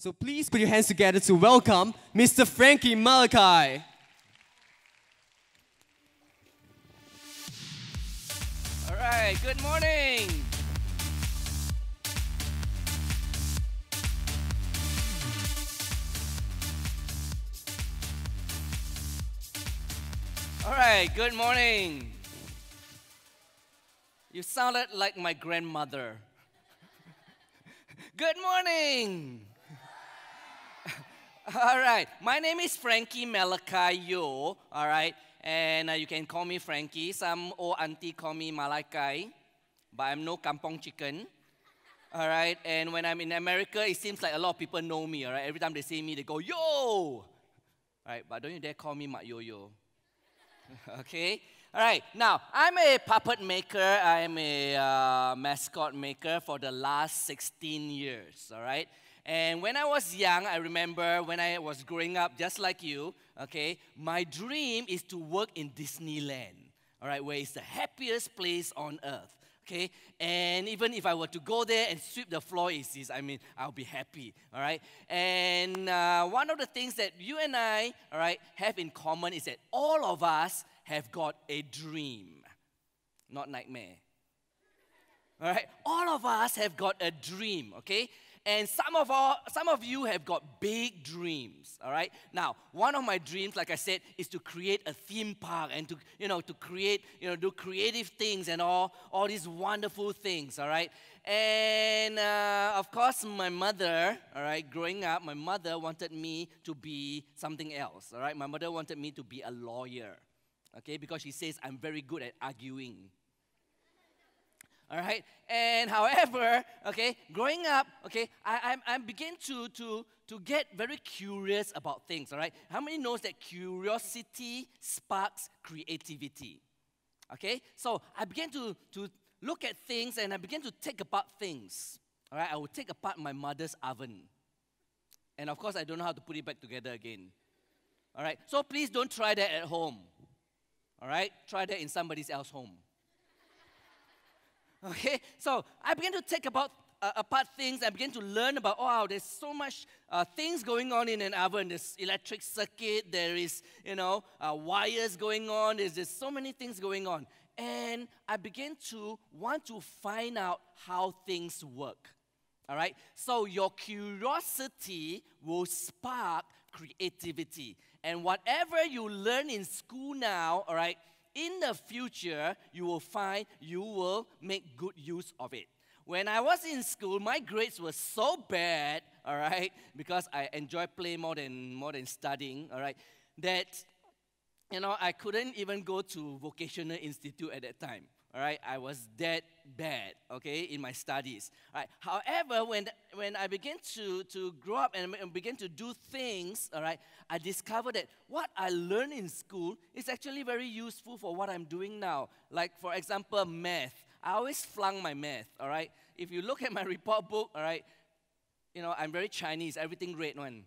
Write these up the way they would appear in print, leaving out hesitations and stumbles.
So please put your hands together to welcome Mr. Frankie Malachi. All right, good morning. All right, good morning. You sounded like my grandmother. Good morning. All right, my name is Frankie Malachi Yo, all right, and you can call me Frankie. Some old auntie call me Malachi, but I'm no kampong chicken, all right, and when I'm in America, it seems like a lot of people know me, all right, every time they see me, they go, yo, all right, but don't you dare call me Mak Yo-Yo, okay, all right, now, I'm a puppet maker, I'm a mascot maker for the last 16 years, all right. And when I was young, I remember when I was growing up, just like you, okay, my dream is to work in Disneyland, all right, where it's the happiest place on earth, okay? And even if I were to go there and sweep the floor, I'll be happy, all right? And one of the things that you and I, all right, have in common is that all of us have got a dream, not nightmare, all right? All of us have got a dream, okay? And some of you have got big dreams, all right? Now, one of my dreams, like I said, is to create a theme park and to create, do creative things and all these wonderful things, all right? And, of course, my mother, all right, growing up, my mother wanted me to be something else, all right? My mother wanted me to be a lawyer, okay? Because she says I'm very good at arguing. All right, and however, okay, growing up, okay, I began to get very curious about things. All right, how many knows that curiosity sparks creativity? Okay, so I began to look at things and I began to take apart things. All right, I would take apart my mother's oven, and of course I don't know how to put it back together again. All right, so please don't try that at home. All right, try that in somebody else's home. Okay, so I began to take apart things. I began to learn about, oh, wow, there's so much things going on in an oven. There's electric circuit, there is, wires going on. There's so many things going on. And I began to want to find out how things work. All right, so your curiosity will spark creativity. And whatever you learn in school now, all right, in the future, you will find you will make good use of it. When I was in school, my grades were so bad, all right, because I enjoy play more than studying, all right, that, I couldn't even go to vocational institute at that time, all right. I was that bad, okay, in my studies. All right. However, when I began to grow up and began to do things, all right, I discovered that what I learned in school is actually very useful for what I'm doing now. Like, for example, math. I always flunk my math, all right. If you look at my report book, all right, I'm very Chinese, everything red one,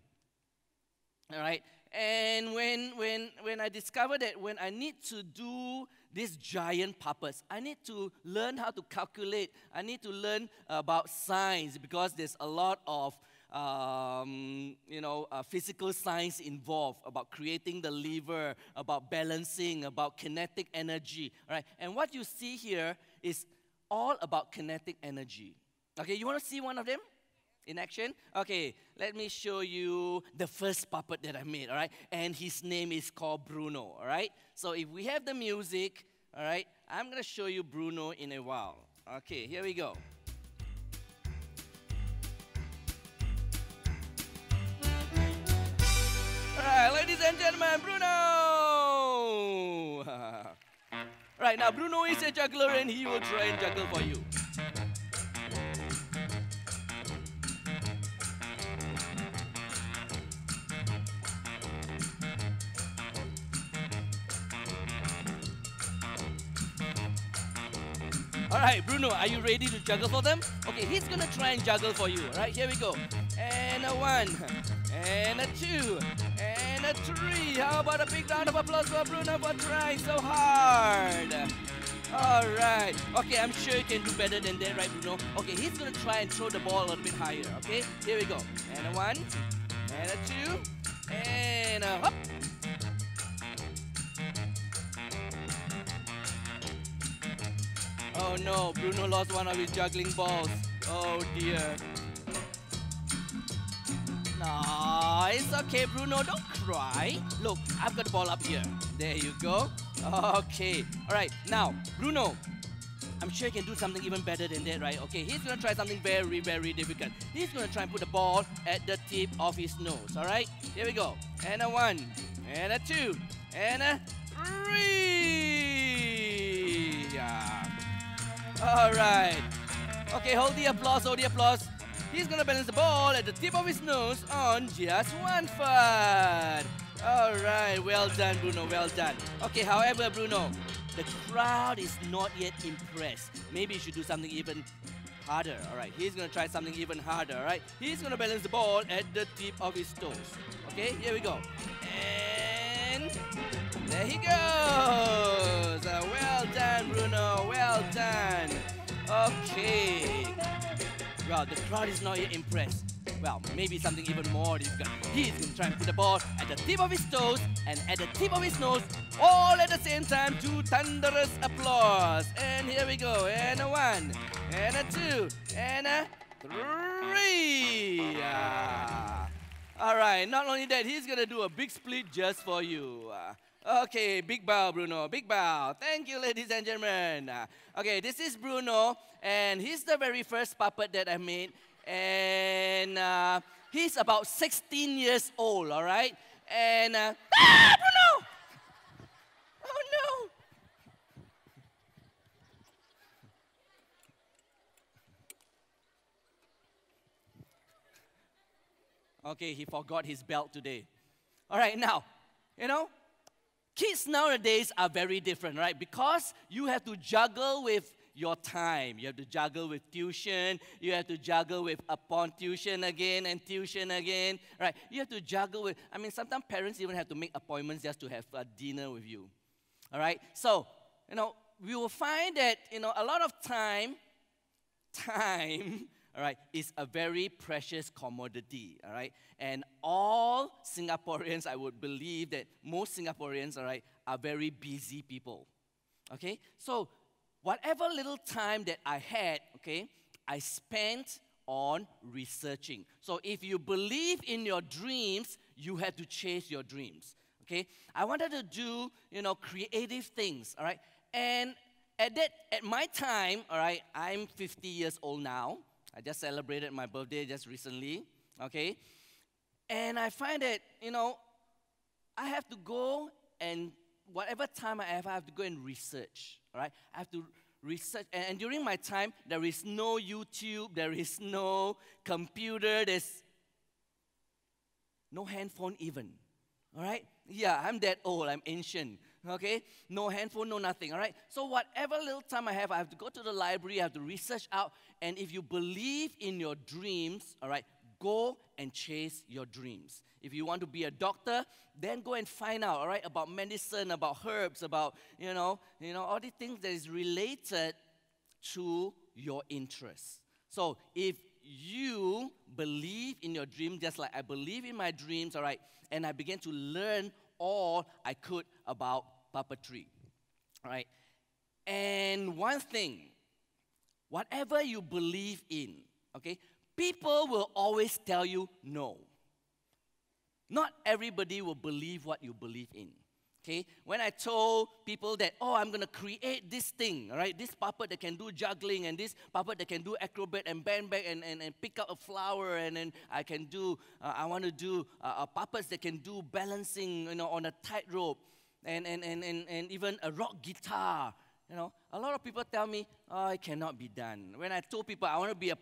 all right. And when I discovered that when I need to do these giant puppets, I need to learn how to calculate. I need to learn about science because there's a lot of physical science involved about creating the lever, about balancing, about kinetic energy. All right? And what you see here is all about kinetic energy. Okay, you want to see one of them in action? Okay, let me show you the first puppet that I made, all right? And his name is called Bruno, all right? So if we have the music, all right, I'm going to show you Bruno in a while. Okay, here we go. All right, ladies and gentlemen, Bruno! Right, now Bruno is a juggler and he will try and juggle for you. All right, Bruno, are you ready to juggle for them? Okay, he's gonna try and juggle for you. All right, here we go. And a 1, and a 2, and a 3. How about a big round of applause for Bruno for trying so hard? All right. Okay, I'm sure you can do better than that, right, Bruno? Okay, he's gonna try and throw the ball a little bit higher. Okay, here we go. And a 1, and a 2, and a hop. Oh no, Bruno lost one of his juggling balls. Oh dear. No, it's okay, Bruno. Don't cry. Look, I've got the ball up here. There you go. Okay. All right. Now, Bruno, I'm sure he can do something even better than that, right? Okay, he's going to try something very, very difficult. He's going to try and put the ball at the tip of his nose, all right? Here we go. And a 1, and a 2, and a 3. Yeah. All right. Okay, hold the applause, hold the applause. He's going to balance the ball at the tip of his nose on just one foot. All right, well done, Bruno, well done. Okay, however, Bruno, the crowd is not yet impressed. Maybe you should do something even harder. All right, he's going to try something even harder. All right, he's going to balance the ball at the tip of his toes. Okay, here we go. And there he goes. Well done, Bruno. Well done. Okay. Well, the crowd is not yet impressed. Well, maybe something even more difficult. He's going to try and put the ball at the tip of his toes and at the tip of his nose, all at the same time to thunderous applause. And here we go. And a 1, and a 2, and a 3. All right, not only that, he's going to do a big split just for you. Okay, big bow, Bruno, big bow. Thank you, ladies and gentlemen. Okay, this is Bruno, and he's the very first puppet that I made. And he's about 16 years old, all right? And, Bruno! Oh, no! Okay, he forgot his belt today. All right, now, you know, kids nowadays are very different, right? Because you have to juggle with your time. You have to juggle with tuition. You have to juggle with upon tuition again and tuition again, right? You have to juggle with, I mean, sometimes parents even have to make appointments just to have a dinner with you, all right? So, you know, we will find that, you know, a lot of time, all right, is a very precious commodity, all right? And all Singaporeans, I would believe that most Singaporeans, all right, are very busy people, okay? So, whatever little time that I had, okay, I spent on researching. So if you believe in your dreams, you have to chase your dreams, okay? I wanted to do, you know, creative things, all right? And at my time, all right, I'm 50 years old now. I just celebrated my birthday just recently, okay? And I find that, you know, I have to go and whatever time I have to go and research, all right? I have to research. And during my time, there is no YouTube, there is no computer, there's no handphone even, all right? Yeah, I'm that old, I'm ancient, okay? No handphone, no nothing, all right? So whatever little time I have to go to the library, I have to research out. And if you believe in your dreams, all right, go and chase your dreams. If you want to be a doctor, then go and find out, all right, about medicine, about herbs, about, you know, all the things that is related to your interests. So if you believe in your dream, just like I believe in my dreams, all right, and I began to learn all I could about puppetry, all right. And one thing, whatever you believe in, okay, people will always tell you no. Not everybody will believe what you believe in, okay? When I told people that, oh, I'm going to create this thing, all right, this puppet that can do juggling and this puppet that can do acrobat and bend back and pick up a flower and then I can do, I want to do puppets that can do balancing, you know, on a tightrope and even a rock guitar. You know, a lot of people tell me, oh, it cannot be done. When I told people I want to be a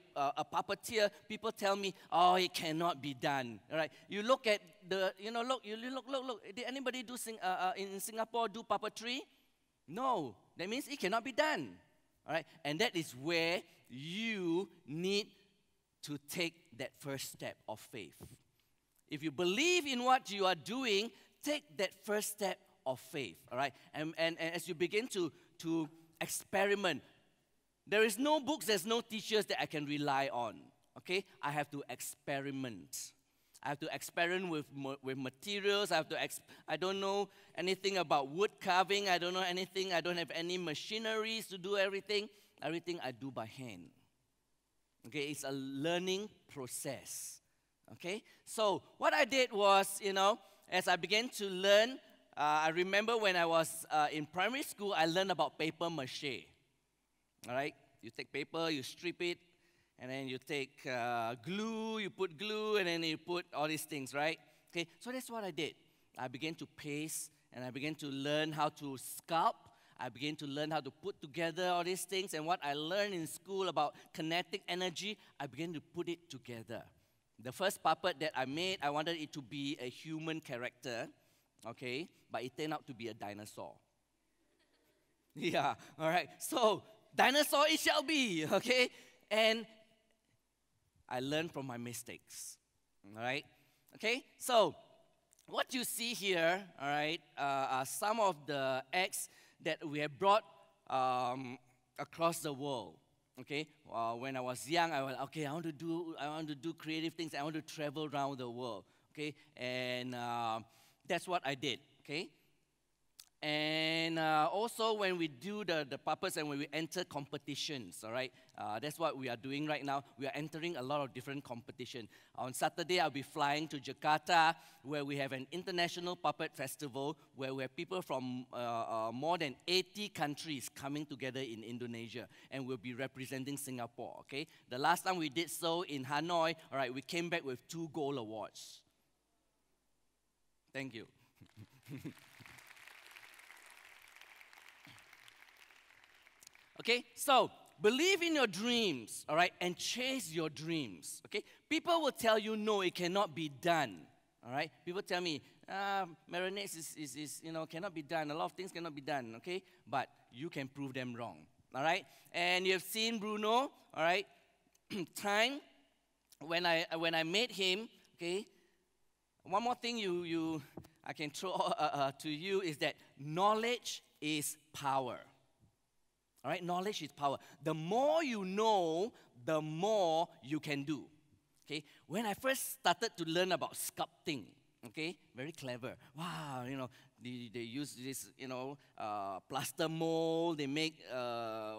puppeteer, people tell me, oh, it cannot be done. All right, you look at the, you know, look. Did anybody do in Singapore do puppetry? No, that means it cannot be done. All right, and that is where you need to take that first step of faith. If you believe in what you are doing, take that first step of faith. All right, and as you begin to experiment. There is no books, there's no teachers that I can rely on. Okay? I have to experiment. I have to experiment with materials. I don't know anything about wood carving. I don't know anything. I don't have any machineries to do everything. Everything I do by hand. Okay, it's a learning process. Okay, so what I did was, as I began to learn, I remember when I was in primary school, I learned about paper mache. All right, you take paper, you strip it, and then you take glue, you put glue, and then you put all these things, right? Okay, so that's what I did. I began to paste, and I began to learn how to sculpt. I began to learn how to put together all these things, and what I learned in school about kinetic energy, I began to put it together. The first puppet that I made, I wanted it to be a human character, okay? But it turned out to be a dinosaur. Yeah, all right. So, dinosaur it shall be, okay? And I learned from my mistakes, all right? Okay, so what you see here, all right, are some of the acts that we have brought across the world. Okay, when I was young, I was okay. I want to do creative things. I want to travel around the world. Okay, and that's what I did. Okay, and also when we do the puppets and when we enter competitions, all right, that's what we are doing right now. We are entering a lot of different competitions. On Saturday, I'll be flying to Jakarta, where we have an international puppet festival, where we have people from more than 80 countries coming together in Indonesia, and we'll be representing Singapore, okay? The last time we did so in Hanoi, all right, we came back with 2 gold awards. Thank you. Okay, so believe in your dreams, all right, and chase your dreams, okay? People will tell you, no, it cannot be done, all right? People tell me, marinades is cannot be done. A lot of things cannot be done, okay? But you can prove them wrong, all right? And you have seen Bruno, all right? Time, when I made him, okay? One more thing I can throw to you is that knowledge is power. All right, knowledge is power. The more you know, the more you can do. Okay, when I first started to learn about sculpting, okay, very clever. Wow, they use this, plaster mold. They make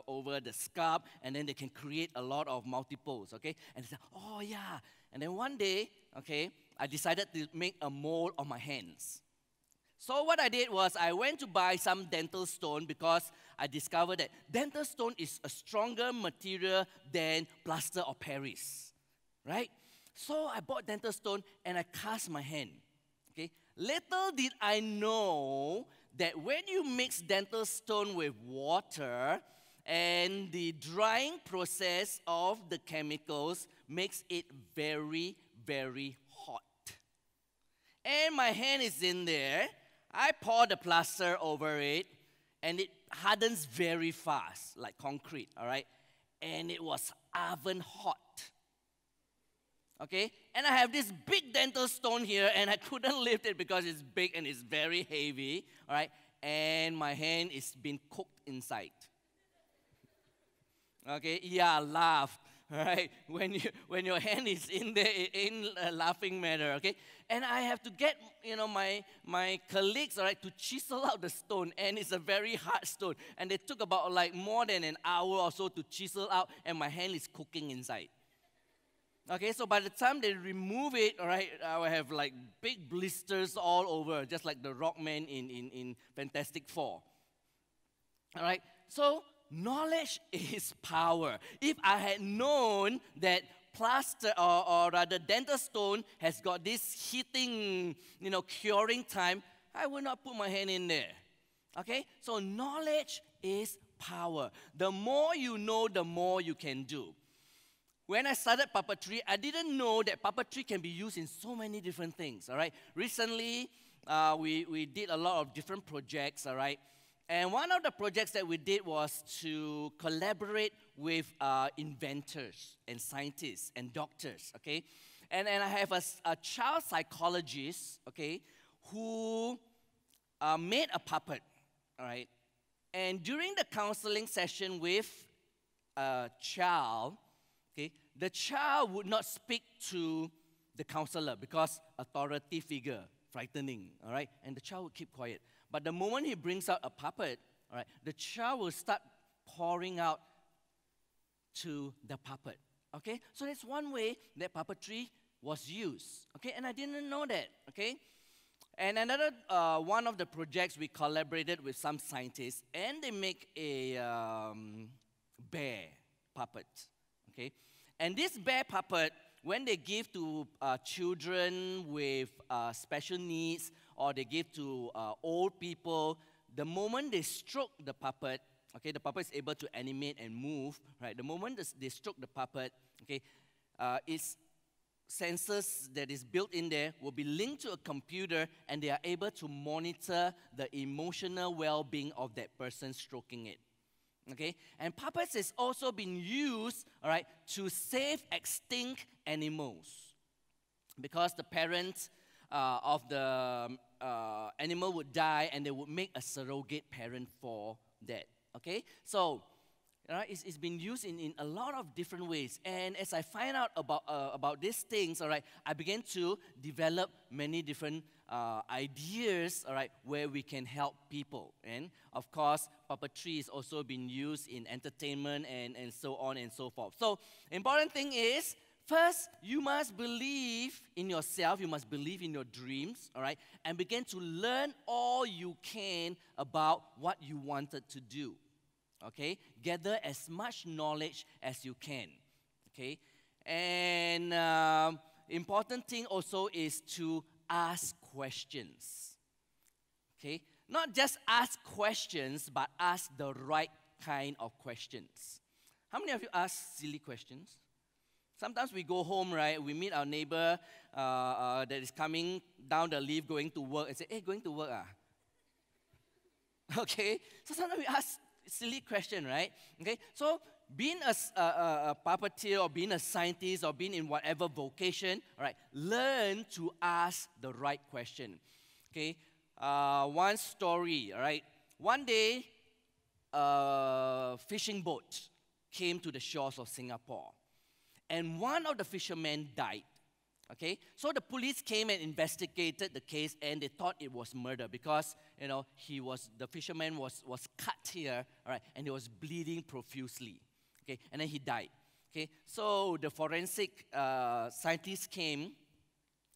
over the sculpt, and then they can create a lot of multiples. Okay, and they say, oh yeah. And then one day, okay, I decided to make a mold of my hands. So what I did was I went to buy some dental stone because I discovered that dental stone is a stronger material than plaster of Paris, right? So I bought dental stone and I cast my hand, okay? Little did I know that when you mix dental stone with water and the drying process of the chemicals makes it very, very hot. And my hand is in there. I pour the plaster over it, and it hardens very fast, like concrete, all right? And it was oven hot, okay? And I have this big dental stone here, and I couldn't lift it because it's big and it's very heavy, all right? And my hand is being cooked inside. Okay, yeah, laugh. All right, when your hand is in there, it ain't a laughing matter, okay? And I have to get, my colleagues, all right, to chisel out the stone, and it's a very hard stone. And they took about like more than an hour or so to chisel out, and my hand is cooking inside. Okay, so by the time they remove it, all right, I will have like big blisters all over, just like the Rockman in Fantastic Four. All right, so knowledge is power. If I had known that plaster or rather dental stone has got this heating, curing time, I would not put my hand in there. Okay? So knowledge is power. The more you know, the more you can do. When I started puppetry, I didn't know that puppetry can be used in so many different things, all right? Recently, we did a lot of different projects, all right? And one of the projects that we did was to collaborate with inventors and scientists and doctors, okay? And I have a child psychologist, okay, who made a puppet, all right? And during the counseling session with a child, okay, the child would not speak to the counselor because authority figure, frightening, all right? And the child would keep quiet. But the moment he brings out a puppet, all right, the child will start pouring out to the puppet, okay? So that's one way that puppetry was used, okay? And I didn't know that, okay? And another one of the projects, we collaborated with some scientists, and they make a bear puppet, okay? And this bear puppet, when they give to children with special needs, or they give to old people, the moment they stroke the puppet, okay, the puppet is able to animate and move, right? The moment they stroke the puppet, okay, its sensors that is built in there will be linked to a computer, and they are able to monitor the emotional well-being of that person stroking it. Okay, and puppets has also been used, all right, to save extinct animals, because the parents of the animal would die, and they would make a surrogate parent for that. Okay, so it's been used in a lot of different ways. And as I find out about these things, all right, I began to develop many different ideas, all right, where we can help people. And of course, puppetry is also been used in entertainment and so on and so forth. So, important thing is, first, you must believe in yourself, you must believe in your dreams, all right, and begin to learn all you can about what you wanted to do. Okay, gather as much knowledge as you can. Okay, and important thing also is to ask questions. Okay, not just ask questions, but ask the right kind of questions. How many of you ask silly questions? Sometimes we go home, right? We meet our neighbor that is coming down the lift, going to work, and say, "Hey, going to work ah?" Okay, so sometimes we ask silly question, right? Okay, so being a puppeteer, or being a scientist, or being in whatever vocation, all right, learn to ask the right question. Okay, one story, all right. One day, a fishing boat came to the shores of Singapore, and one of the fishermen died. Okay, so the police came and investigated the case, and they thought it was murder because, you know, the fisherman was cut here, all right, and he was bleeding profusely. Okay, and then he died. Okay, so the forensic scientists came,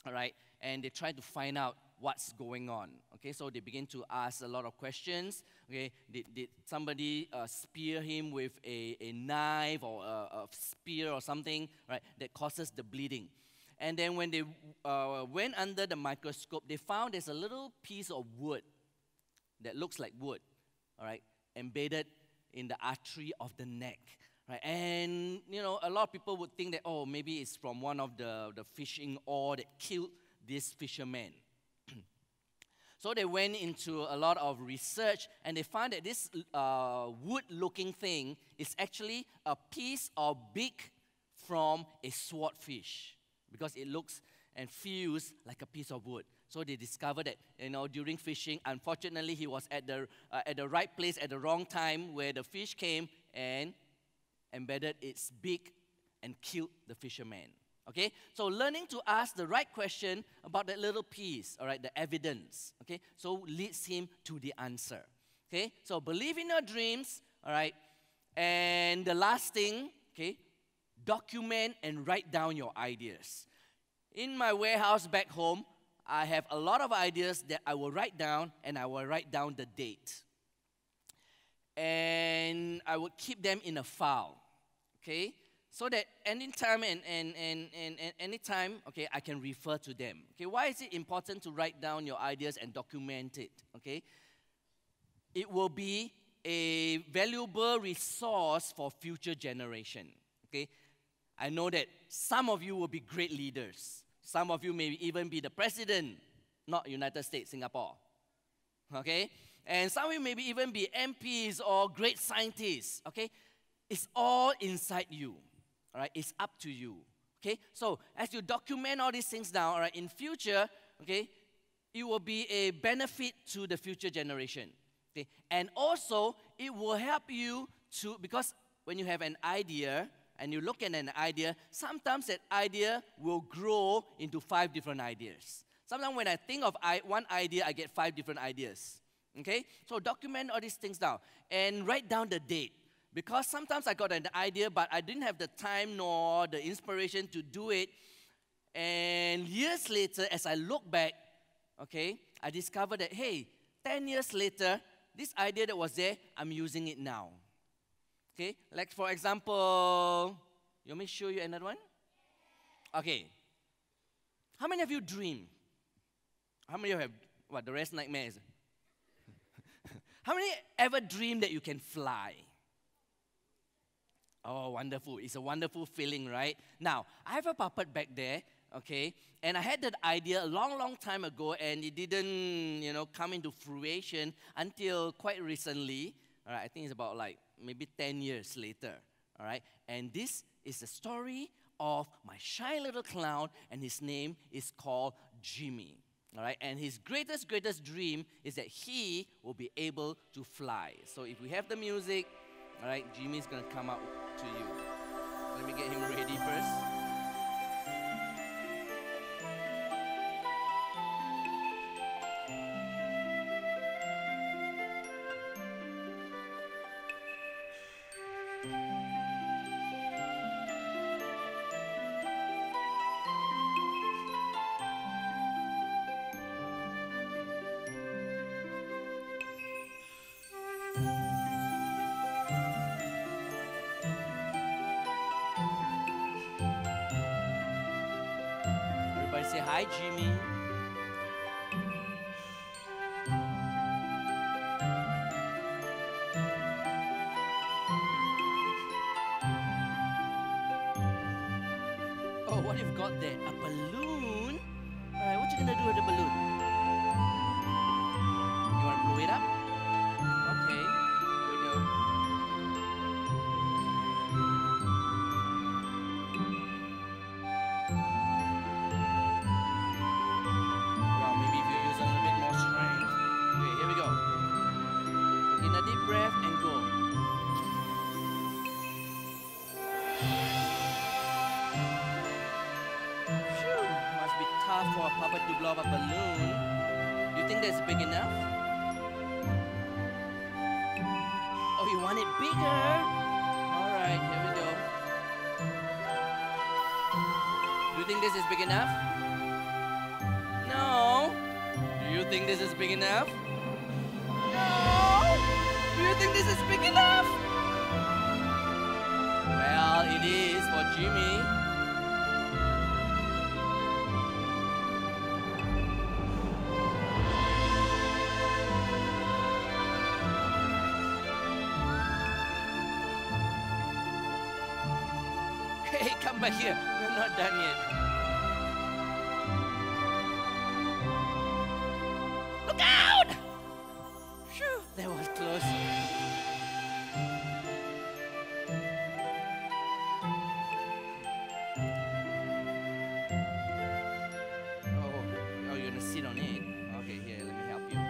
all right, and they tried to find out what's going on. Okay, so they begin to ask a lot of questions. Okay, did somebody spear him with a knife or a spear or something, right, that causes the bleeding? And then when they went under the microscope, they found there's a little piece of wood that looks like wood, all right, embedded in the artery of the neck, right? And, you know, a lot of people would think that, oh, maybe it's from one of the fishing oar that killed this fisherman. So they went into a lot of research, and they found that this wood-looking thing is actually a piece of beak from a swordfish, because it looks and feels like a piece of wood. So they discovered that, you know, during fishing, unfortunately, he was at the right place at the wrong time, where the fish came and embedded its beak and killed the fisherman. Okay, so learning to ask the right question about that little piece, all right, the evidence, okay, so leads him to the answer. Okay, so believe in your dreams, all right, and the last thing, okay, document and write down your ideas. In my warehouse back home, I have a lot of ideas that I will write down, and I will write down the date. And I would keep them in a file, okay? So that anytime and anytime, okay, I can refer to them. Okay, why is it important to write down your ideas and document it? Okay, it will be a valuable resource for future generation. Okay, I know that some of you will be great leaders. Some of you may even be the president, not United States, Singapore. Okay, and some of you maybe even be MPs or great scientists. Okay, it's all inside you. All right, it's up to you. Okay, so as you document all these things down, all right, in future, okay, it will be a benefit to the future generation. Okay, and also it will help you to, because when you have an idea and you look at an idea, sometimes that idea will grow into 5 different ideas. Sometimes when I think of one idea, I get 5 different ideas. Okay? So document all these things down and write down the date. Because sometimes I got an idea, but I didn't have the time nor the inspiration to do it. And years later, as I look back, okay, I discovered that, hey, 10 years later, this idea that was there, I'm using it now. Okay, like for example, you want me to show you another one? Okay. How many of you dream? How many of you have, what, the rest nightmares? How many ever dream that you can fly? Oh, wonderful. It's a wonderful feeling, right? Now, I have a puppet back there, okay? And I had that idea a long, long time ago, and it didn't, come into fruition until quite recently. All right, I think it's about like maybe 10 years later. All right? And this is the story of my shy little clown, and his name is called Jimmy. All right? And his greatest dream is that he will be able to fly. So if we have the music, all right, Jimmy's going to come out to you. Let me get him ready first. Say hi, Jimmy. Oh, what you've got there? A balloon? Alright, what you gonna do with the balloon? You wanna blow it up? Okay, here we go. Breath and go. Phew, must be tough for a puppet to blow up a balloon. You think that's big enough? Oh, you want it bigger? Alright, here we go. Do you think this is big enough? No. Do you think this is big enough? Do you think this is big enough? Well, it is for Jimmy. Hey, come back here. We're not done yet. Look out! Phew, that was close. Oh, you're gonna sit on it. Okay, here, let me help you.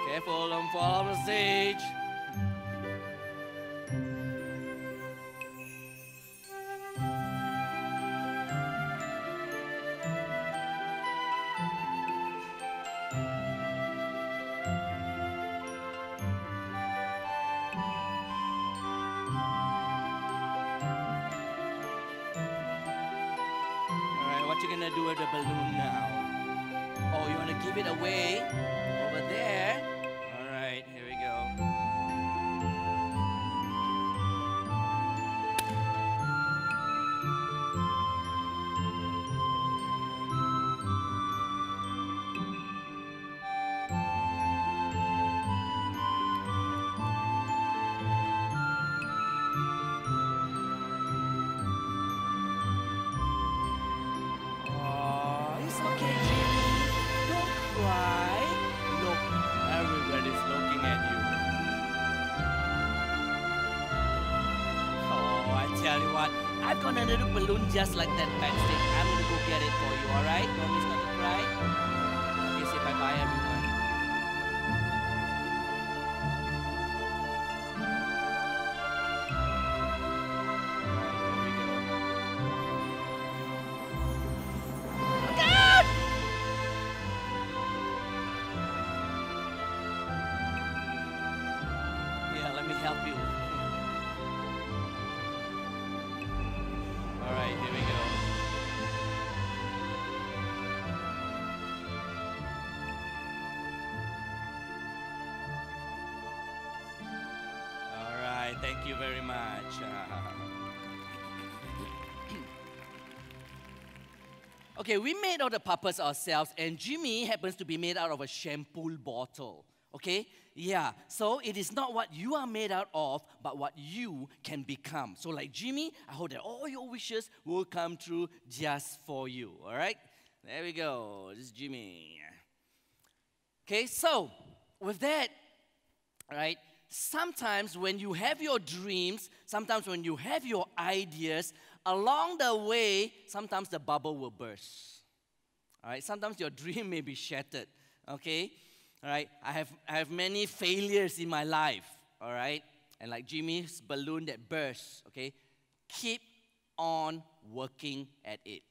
Careful, don't fall off the stage. What you gonna do with the balloon now? Oh, you wanna give it away over there? All right, here we go. Tell you what, I've got another balloon just like that backstage. I'm gonna go get it for you, alright? You want me not to cry? Okay, see if I Bye, everyone. Yeah, let me help you. All right, here we go. All right, thank you very much. Okay, we made all the puppets ourselves, and Jimmy happens to be made out of a shampoo bottle. Okay? Yeah, so it is not what you are made out of, but what you can become. So, like Jimmy, I hope that all your wishes will come true just for you. All right? There we go. This is Jimmy. Okay, so with that, all right, sometimes when you have your dreams, sometimes when you have your ideas, along the way, sometimes the bubble will burst. All right, sometimes your dream may be shattered. Okay, all right. I have many failures in my life. All right, and like Jimmy's balloon that burst. Okay, keep on working at it.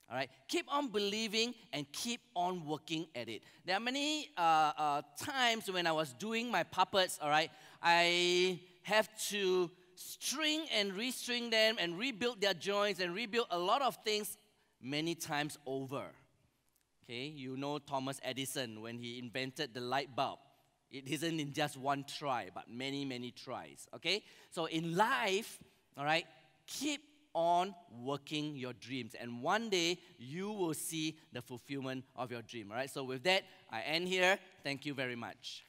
All right, keep on believing and keep on working at it. There are many times when I was doing my puppets. All right, I have to string and restring them and rebuild their joints and rebuild a lot of things many times over. Okay, you know Thomas Edison when he invented the light bulb. It isn't in just one try, but many, many tries. Okay, so in life, all right, keep on working your dreams, and one day you will see the fulfillment of your dream. All right, so with that, I end here. Thank you very much.